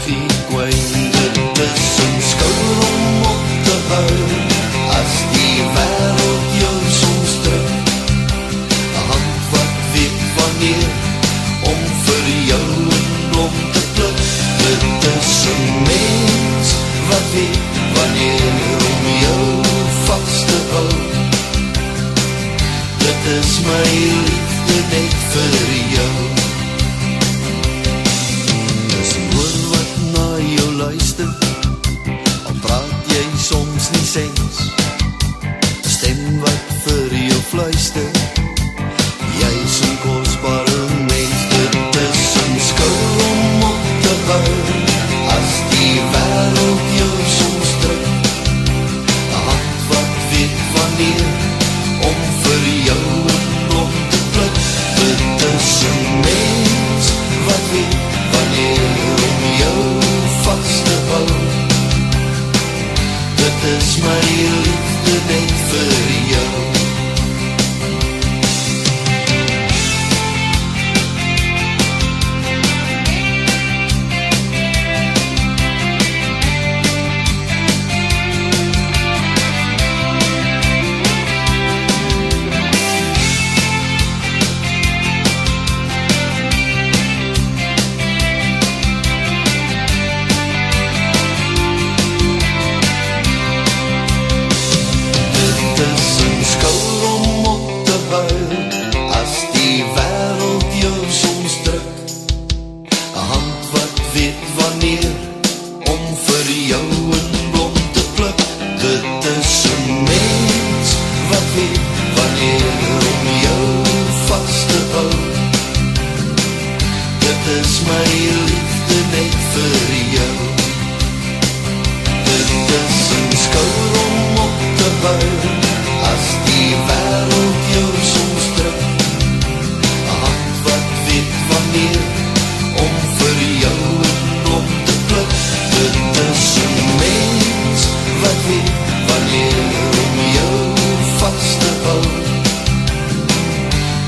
gee kwijt. Dit is een skouer om op te hou, as die wêreld jou soms druk. 'n hand wat weet wanneer om vir jou 'n blom te pluk. Dit is een mens wat weet wanneer om jou vast te hou. Dit is my liefde net vir jou. Dis 'n woord wat na jou luister, al praat jy soms nie sens. 'n stem wat vir jou fluister, jy is 'n kosbare mens. Dit is 'n skouer om op te hou, as die wêreld jou soms druk. 'n hand wat weet wanneer om vir jou 'n blom te pluk. Dit is 'n mens wat weet wanneer om jou vast te hou. Dit is my liefde net vir jou.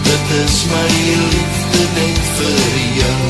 Dit is my liefde net vir jou.